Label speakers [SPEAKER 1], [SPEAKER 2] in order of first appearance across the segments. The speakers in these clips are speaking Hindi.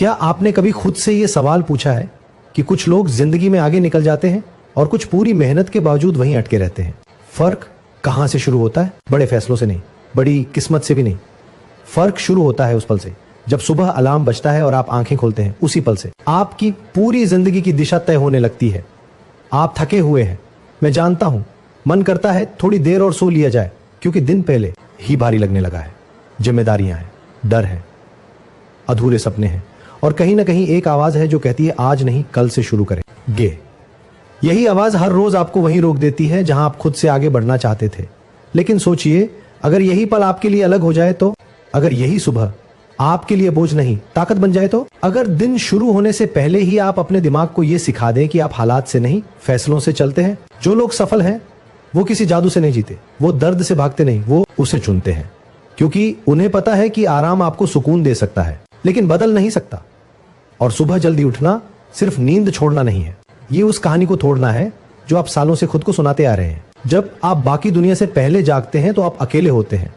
[SPEAKER 1] क्या आपने कभी खुद से ये सवाल पूछा है कि कुछ लोग जिंदगी में आगे निकल जाते हैं और कुछ पूरी मेहनत के बावजूद वहीं अटके रहते हैं? फर्क कहां से शुरू होता है? बड़े फैसलों से नहीं, बड़ी किस्मत से भी नहीं। फर्क शुरू होता है उस पल से जब सुबह अलार्म बजता है और आप आंखें खोलते हैं। उसी पल से आपकी पूरी जिंदगी की दिशा तय होने लगती है। आप थके हुए हैं, मैं जानता हूं, मन करता है थोड़ी देर और सो लिया जाए, क्योंकि दिन पहले ही भारी लगने लगा है। जिम्मेदारियां हैं, डर है, अधूरे सपने हैं, और कहीं ना कहीं एक आवाज है जो कहती है आज नहीं, कल से शुरू करेंगे। यही आवाज हर रोज आपको वहीं रोक देती है जहां आप खुद से आगे बढ़ना चाहते थे। लेकिन सोचिए, अगर यही पल आपके लिए अलग हो जाए तो? अगर यही सुबह आपके लिए बोझ नहीं, ताकत बन जाए तो? अगर दिन शुरू होने से पहले ही आप अपने दिमाग को यह सिखा दें कि आप हालात से नहीं, फैसलों से चलते हैं। जो लोग सफल हैं वो किसी जादू से नहीं जीते, वो दर्द से भागते नहीं, वो उसे चुनते हैं, क्योंकि उन्हें पता है कि आराम आपको सुकून दे सकता है लेकिन बदल नहीं सकता। और सुबह जल्दी उठना सिर्फ नींद छोड़ना नहीं है, ये उस कहानी को तोड़ना है जो आप सालों से खुद को सुनाते आ रहे हैं। जब आप बाकी दुनिया से पहले जागते हैं तो आप अकेले होते हैं,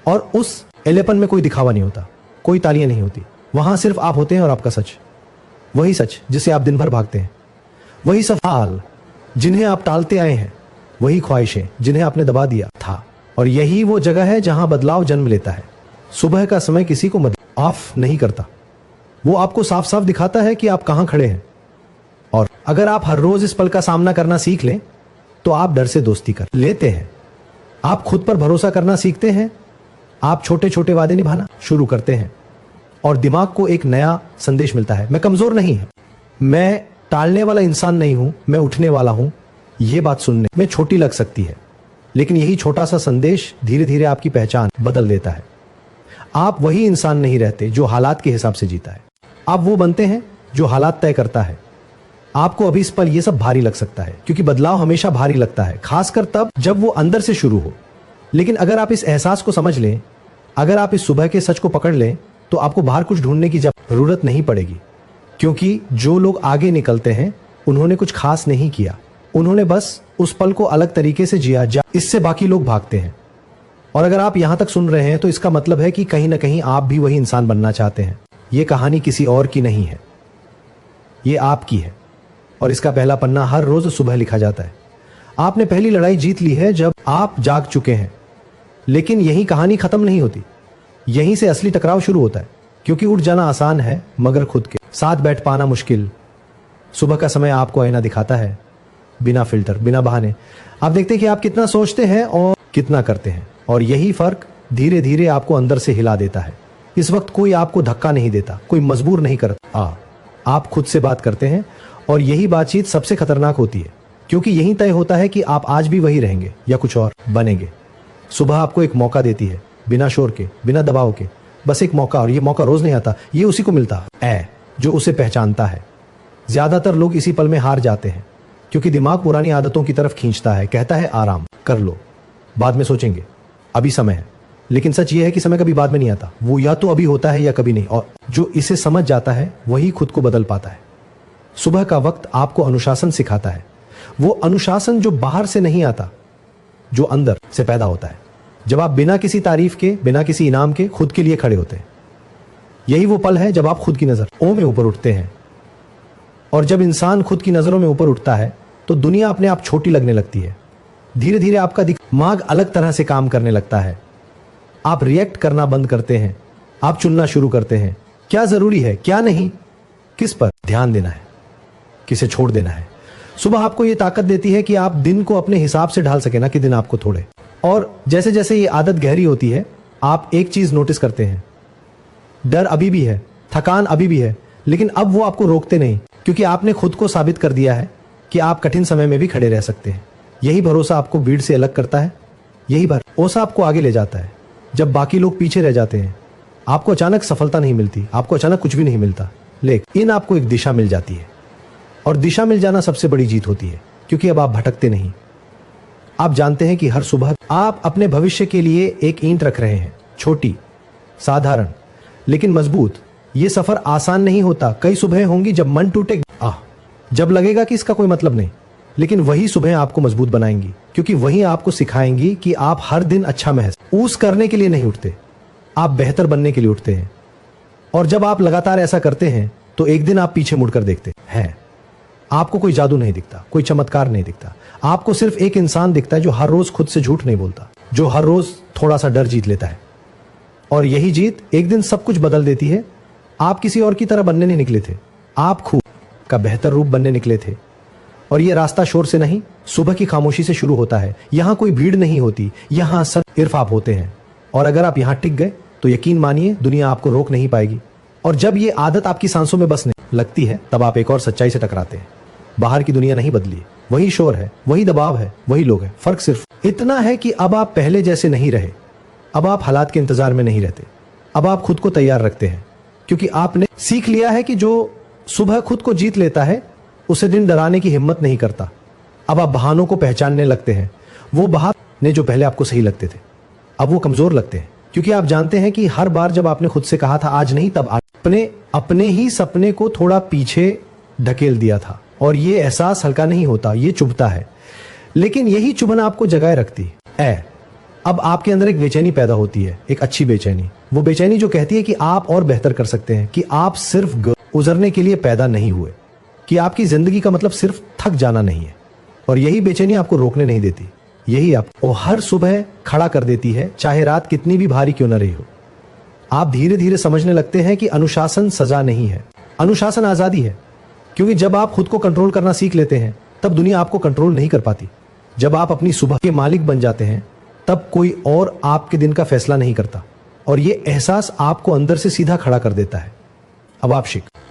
[SPEAKER 1] और उस अकेलेपन में कोई दिखावा नहीं होता, कोई तालियां नहीं होती। वहां सिर्फ आप होते हैं और आपका सच, वही सच जिसे आप दिन भर भागते हैं, वही सवाल जिन्हें आप टालते आए हैं, वही ख्वाहिशें जिन्हें आपने दबा दिया था। और यही वो जगह है जहां बदलाव जन्म लेता है। सुबह का समय किसी को ऑफ नहीं करता, वो आपको साफ साफ दिखाता है कि आप कहां खड़े हैं। और अगर आप हर रोज इस पल का सामना करना सीख लें तो आप डर से दोस्ती कर लेते हैं, आप खुद पर भरोसा करना सीखते हैं, आप छोटे छोटे वादे निभाना शुरू करते हैं, और दिमाग को एक नया संदेश मिलता है, मैं कमजोर नहीं हूं, मैं टालने वाला इंसान नहीं हूं, मैं उठने वाला हूं। यह बात सुनने में छोटी लग सकती है, लेकिन यही छोटा सा संदेश धीरे धीरे आपकी पहचान बदल देता है। आप वही इंसान नहीं रहते जो हालात के हिसाब से जीता है, आप वो बनते हैं जो हालात तय करता है। आपको अभी इस पल ये सब भारी लग सकता है, क्योंकि बदलाव हमेशा भारी लगता है, खासकर तब जब वो अंदर से शुरू हो। लेकिन अगर आप इस एहसास को समझ लें, अगर आप इस सुबह के सच को पकड़ लें, तो आपको बाहर कुछ ढूंढने की जरूरत नहीं पड़ेगी। क्योंकि जो लोग आगे निकलते हैं उन्होंने कुछ खास नहीं किया, उन्होंने बस उस पल को अलग तरीके से जिया इससे बाकी लोग भागते हैं। और अगर आप यहां तक सुन रहे हैं तो इसका मतलब है कि कहीं ना कहीं आप भी वही इंसान बनना चाहते हैं। यह कहानी किसी और की नहीं है, ये आपकी है, और इसका पहला पन्ना हर रोज सुबह लिखा जाता है। आपने पहली लड़ाई जीत ली है जब आप जाग चुके हैं, लेकिन यही कहानी खत्म नहीं होती, यहीं से असली टकराव शुरू होता है। क्योंकि उठ जाना आसान है मगर खुद के साथ बैठ पाना मुश्किल। सुबह का समय आपको आईना दिखाता है, बिना फिल्टर, बिना बहाने। आप देखते हैं कि आप कितना सोचते हैं और कितना करते हैं, और यही फर्क धीरे धीरे आपको अंदर से हिला देता है। इस वक्त कोई आपको धक्का नहीं देता, कोई मजबूर नहीं करता, आप खुद से बात करते हैं। और यही बातचीत सबसे खतरनाक होती है, क्योंकि यही तय होता है कि आप आज भी वही रहेंगे या कुछ और बनेंगे। सुबह आपको एक मौका देती है, बिना शोर के, बिना दबाव के, बस एक मौका। और ये मौका रोज नहीं आता, ये उसी को मिलता है जो उसे पहचानता है। ज्यादातर लोग इसी पल में हार जाते हैं, क्योंकि दिमाग पुरानी आदतों की तरफ खींचता है, कहता है आराम कर लो, बाद में सोचेंगे, अभी समय है। लेकिन सच ये है कि समय कभी बाद में नहीं आता, वो या तो अभी होता है या कभी नहीं। और जो इसे समझ जाता है वही खुद को बदल पाता है। सुबह का वक्त आपको अनुशासन सिखाता है, वो अनुशासन जो बाहर से नहीं आता, जो अंदर से पैदा होता है। जब आप बिना किसी तारीफ के, बिना किसी इनाम के खुद के लिए खड़े होते हैं, यही वो पल है जब आप खुद की नजरों में ऊपर उठते हैं। और जब इंसान खुद की नजरों में ऊपर उठता है तो दुनिया अपने आप छोटी लगने लगती है। धीरे धीरे आपका दिमाग अलग तरह से काम करने लगता है। आप रिएक्ट करना बंद करते हैं, आप चुनना शुरू करते हैं, क्या जरूरी है, क्या नहीं, किस पर ध्यान देना है, किसे छोड़ देना है। सुबह आपको यह ताकत देती है कि आप दिन को अपने हिसाब से ढाल सके, ना कि दिन आपको तोड़े। और जैसे जैसे ये आदत गहरी होती है, आप एक चीज नोटिस करते हैं, डर अभी भी है, थकान अभी भी है, लेकिन अब वो आपको रोकते नहीं, क्योंकि आपने खुद को साबित कर दिया है कि आप कठिन समय में भी खड़े रह सकते हैं। यही भरोसा आपको भीड़ से अलग करता है, यही भरोसा आपको आगे ले जाता है। जब बाकी लोग पीछे रह जाते हैं, आपको अचानक सफलता नहीं मिलती, आपको अचानक कुछ भी नहीं मिलता, लेकिन आपको एक दिशा मिल जाती है। और दिशा मिल जाना सबसे बड़ी जीत होती है, क्योंकि अब आप भटकते नहीं। आप जानते हैं कि हर सुबह आप अपने भविष्य के लिए एक ईंट रख रहे हैं, छोटी, साधारण, लेकिन मजबूत। यह सफर आसान नहीं होता। कई सुबह होंगी जब मन टूटे, जब लगेगा कि इसका कोई मतलब नहीं, लेकिन वही सुबह आपको मजबूत बनाएंगी, क्योंकि वही आपको सिखाएंगी कि आप हर दिन अच्छा महसूस करने के लिए नहीं उठते, आप बेहतर बनने के लिए उठते हैं। और जब आप लगातार ऐसा करते हैं तो एक दिन आप पीछे मुड़कर देखते हैं, आपको कोई जादू नहीं दिखता, कोई चमत्कार नहीं दिखता। आपको सिर्फ एक इंसान दिखता है जो हर रोज खुद से झूठ नहीं बोलता, जो हर रोज थोड़ा सा डर जीत लेता है। और यही जीत एक दिन सब कुछ बदल देती है। आप किसी और की तरह बनने नहीं निकले थे, आप खुद का बेहतर रूप बनने निकले थे। और यह रास्ता शोर से नहीं, सुबह की खामोशी से शुरू होता है। यहां कोई भीड़ नहीं होती, यहां सब इरफाब होते हैं। और अगर आप यहां टिक गए तो यकीन मानिए दुनिया आपको रोक नहीं पाएगी। और जब ये आदत आपकी सांसों में बसने लगती है तब आप एक और सच्चाई से टकराते हैं। बाहर की दुनिया नहीं बदली, वही शोर है, वही दबाव है, वही लोग हैं। फर्क सिर्फ इतना है कि अब आप पहले जैसे नहीं रहे। अब आप हालात के इंतजार में नहीं रहते, अब आप खुद को तैयार रखते हैं। क्योंकि आपने सीख लिया है कि जो सुबह खुद को जीत लेता है उसे दिन डराने की हिम्मत नहीं करता। अब आप बहानों को पहचानने लगते हैं। वो बहाने जो पहले आपको सही लगते थे अब वो कमजोर लगते हैं। क्योंकि आप जानते हैं कि हर बार जब आपने खुद से कहा था आज नहीं तब आज, अपने ही सपने को थोड़ा पीछे ढकेल दिया था। और ये एहसास हल्का नहीं होता, ये चुभता है। लेकिन यही चुभन आपको जगाए रखती है। अब आपके अंदर एक बेचैनी पैदा होती है, एक अच्छी बेचैनी। वो बेचैनी जो कहती है कि आप और बेहतर कर सकते हैं, कि आप सिर्फ गुजरने के लिए पैदा नहीं हुए, कि आपकी जिंदगी का मतलब सिर्फ थक जाना नहीं है। और यही बेचैनी आपको रोकने नहीं देती, यही आपको हर सुबह खड़ा कर देती है, चाहे रात कितनी भी भारी क्यों न रही हो। आप धीरे धीरे समझने लगते हैं कि अनुशासन सजा नहीं है, अनुशासन आजादी है। क्योंकि जब आप खुद को कंट्रोल करना सीख लेते हैं तब दुनिया आपको कंट्रोल नहीं कर पाती। जब आप अपनी सुबह के मालिक बन जाते हैं तब कोई और आपके दिन का फैसला नहीं करता। और ये एहसास आपको अंदर से सीधा खड़ा कर देता है। अब आप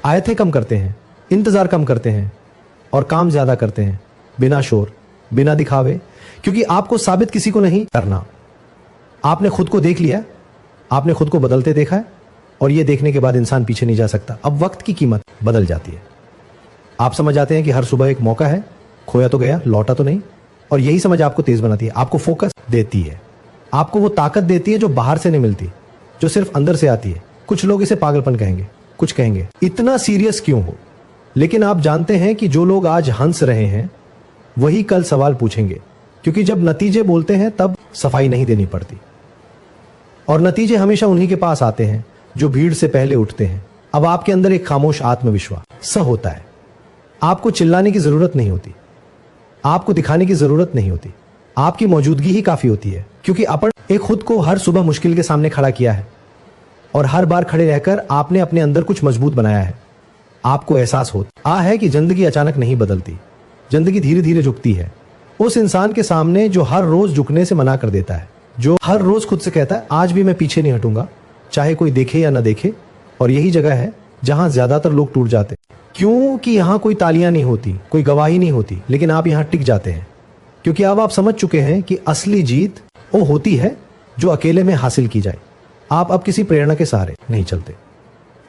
[SPEAKER 1] आयतें कम करते हैं, इंतजार कम करते हैं और काम ज्यादा करते हैं, बिना शोर, बिना दिखावे। क्योंकि आपको साबित किसी को नहीं करना। आपने खुद को देख लिया, आपने खुद को बदलते देखा है। और ये देखने के बाद इंसान पीछे नहीं जा सकता। अब वक्त की कीमत बदल जाती है। आप समझ आते हैं कि हर सुबह एक मौका है, खोया तो गया, लौटा तो नहीं। और यही समझ आपको तेज बनाती है, आपको फोकस देती है, आपको वो ताकत देती है जो बाहर से नहीं मिलती, जो सिर्फ अंदर से आती है। कुछ लोग इसे पागलपन कहेंगे, कुछ कहेंगे इतना सीरियस क्यों हो। लेकिन आप जानते हैं कि जो लोग आज हंस रहे हैं वही कल सवाल पूछेंगे। क्योंकि जब नतीजे बोलते हैं तब सफाई नहीं देनी पड़ती। और नतीजे हमेशा उन्हीं के पास आते हैं जो भीड़ से पहले उठते हैं। अब आपके अंदर एक खामोश आत्मविश्वास होता है। आपको चिल्लाने की जरूरत नहीं होती, आपको दिखाने की जरूरत नहीं होती, आपकी मौजूदगी ही काफी होती है। क्योंकि अपन एक खुद को हर सुबह मुश्किल के सामने खड़ा किया है और हर बार खड़े रहकर आपने अपने अंदर कुछ मजबूत बनाया है। आपको एहसास होता है कि जिंदगी अचानक नहीं बदलती, जिंदगी धीरे धीरे झुकती है। उस इंसान के सामने जो हर रोज झुकने से मना कर देता है, जो हर रोज खुद से कहता है आज भी मैं पीछे नहीं हटूंगा, चाहे कोई देखे या ना देखे। और यही जगह है जहां ज्यादातर लोग टूट जाते हैं। क्योंकि यहां कोई तालियां नहीं होती, कोई गवाही नहीं होती, लेकिन आप यहां टिक जाते हैं। क्योंकि अब आप समझ चुके हैं कि असली जीत वो होती है जो अकेले में हासिल की जाए। आप अब किसी प्रेरणा के सहारे नहीं चलते,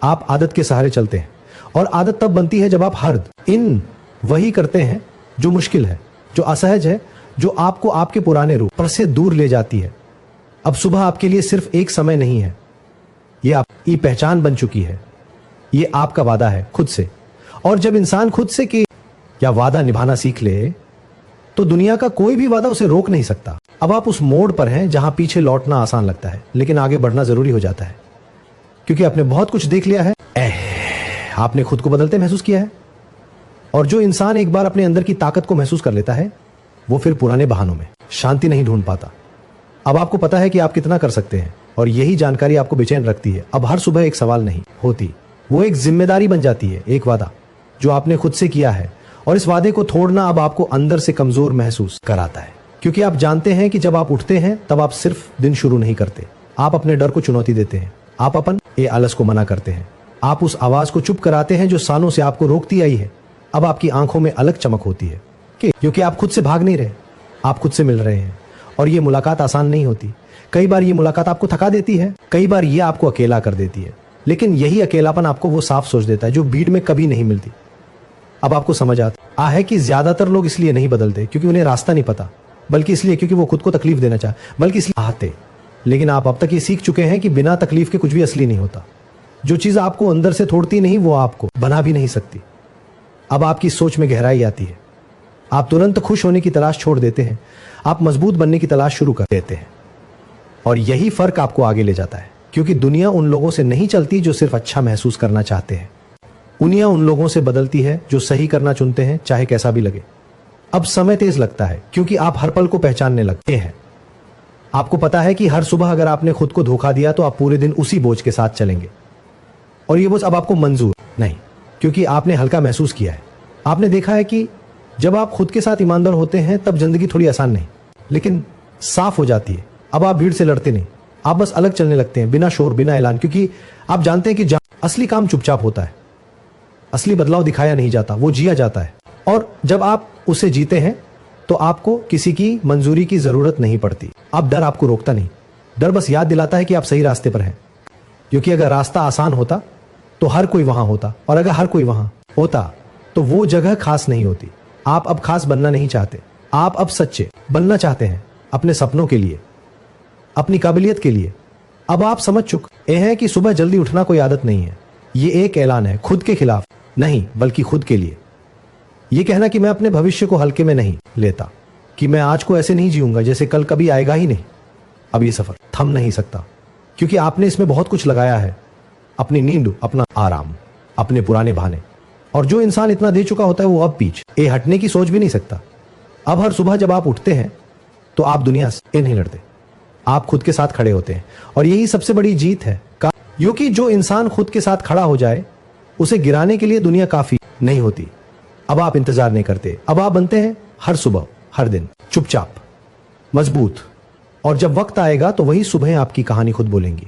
[SPEAKER 1] आप आदत के सहारे चलते हैं। और आदत तब बनती है जब आप हर इन वही करते हैं जो मुश्किल है, जो असहज है, जो आपको आपके पुराने रूप पर से दूर ले जाती है। अब सुबह आपके लिए सिर्फ एक समय नहीं है, ये आपकी पहचान बन चुकी है, ये आपका वादा है खुद से। और जब इंसान खुद से कि या वादा निभाना सीख ले तो दुनिया का कोई भी वादा उसे रोक नहीं सकता। अब आप उस मोड़ पर हैं जहां पीछे लौटना आसान लगता है, लेकिन आगे बढ़ना जरूरी हो जाता है। क्योंकि आपने बहुत कुछ देख लिया है, आपने खुद को बदलते महसूस किया है। और जो इंसान एक बार अपने अंदर की ताकत को महसूस कर लेता है वो फिर पुराने बहानों में शांति नहीं ढूंढ पाता। अब आपको पता है कि आप कितना कर सकते हैं और यही जानकारी आपको बेचैन रखती है। अब हर सुबह एक सवाल नहीं होती, वो एक जिम्मेदारी बन जाती है, एक वादा जो आपने खुद से किया है। और इस वादे को तोड़ना अब आपको अंदर से कमजोर महसूस कराता है। क्योंकि आप जानते हैं कि जब आप उठते हैं तब आप सिर्फ दिन शुरू नहीं करते, आप अपने डर को चुनौती देते हैं, आप अपन ये आलस को मना करते हैं, आप उस आवाज को चुप कराते हैं जो सालों से आपको रोकती आई है। अब आपकी आंखों में अलग चमक होती है क्योंकि आप खुद से भाग नहीं रहे, आप खुद से मिल रहे हैं। और ये मुलाकात आसान नहीं होती। कई बार ये मुलाकात आपको थका देती है, कई बार ये आपको अकेला कर देती है। लेकिन यही अकेलापन आपको वो साफ सोच देता है जो भीड़ में कभी नहीं मिलती। अब आपको समझ आता है कि ज्यादातर लोग इसलिए नहीं बदलते क्योंकि उन्हें रास्ता नहीं पता, बल्कि इसलिए क्योंकि वो खुद को तकलीफ देना चाहे, बल्कि इसलिए आते। लेकिन आप अब तक ये सीख चुके हैं कि बिना तकलीफ के कुछ भी असली नहीं होता। जो चीज आपको अंदर से तोड़ती नहीं वो आपको बना भी नहीं सकती। अब आपकी सोच में गहराई आती है, आप तुरंत खुश होने की तलाश छोड़ देते हैं, आप मजबूत बनने की तलाश शुरू कर देते हैं। और यही फर्क आपको आगे ले जाता है। क्योंकि दुनिया उन लोगों से नहीं चलती जो सिर्फ अच्छा महसूस करना चाहते हैं। दुनिया उन लोगों से बदलती है जो सही करना चुनते हैं, चाहे कैसा भी लगे। अब समय तेज लगता है क्योंकि आप हर पल को पहचानने लगते हैं। आपको पता है कि हर सुबह अगर आपने खुद को धोखा दिया तो आप पूरे दिन उसी बोझ के साथ चलेंगे, और ये बोझ अब आपको मंजूर नहीं, क्योंकि आपने हल्का महसूस किया है। आपने देखा है कि जब आप खुद के साथ ईमानदार होते हैं तब जिंदगी थोड़ी आसान नहीं लेकिन साफ हो जाती है। अब आप भीड़ से लड़ते नहीं, आप बस अलग चलने लगते हैं, बिना शोर, बिना ऐलान, क्योंकि आप जानते हैं कि असली काम चुपचाप होता है। असली बदलाव दिखाया नहीं जाता, वो जिया जाता है। और जब आप उसे जीते हैं तो आपको किसी की मंजूरी की जरूरत नहीं पड़ती। अब डर आपको रोकता नहीं, डर बस याद दिलाता है कि आप सही रास्ते पर हैं। क्योंकि अगर रास्ता आसान होता तो हर कोई वहां होता, और अगर हर कोई वहां होता तो वो जगह खास नहीं होती। आप अब खास बनना नहीं चाहते, आप अब सच्चे बनना चाहते हैं, अपने सपनों के लिए, अपनी काबिलियत के लिए। अब आप समझ चुके हैं कि सुबह जल्दी उठना कोई आदत नहीं है, ये एक ऐलान है, खुद के खिलाफ नहीं बल्कि खुद के लिए। ये कहना कि मैं अपने भविष्य को हल्के में नहीं लेता, कि मैं आज को ऐसे नहीं जीऊंगा जैसे कल कभी आएगा ही नहीं। अब ये सफर थम नहीं सकता, क्योंकि आपने इसमें बहुत कुछ लगाया है, अपनी नींद, अपना आराम, अपने पुराने बहाने। और जो इंसान इतना दे चुका होता है वो अब पीछे हटने की सोच भी नहीं सकता। अब हर सुबह जब आप उठते हैं तो आप दुनिया से नहीं लड़ते, आप खुद के साथ खड़े होते हैं। और यही सबसे बड़ी जीत है, क्योंकि जो इंसान खुद के साथ खड़ा हो जाए उसे गिराने के लिए दुनिया काफी नहीं होती। अब आप इंतजार नहीं करते, अब आप बनते हैं हर सुबह, हर दिन, चुपचाप, मजबूत। और जब वक्त आएगा तो वही सुबह आपकी कहानी खुद बोलेंगी।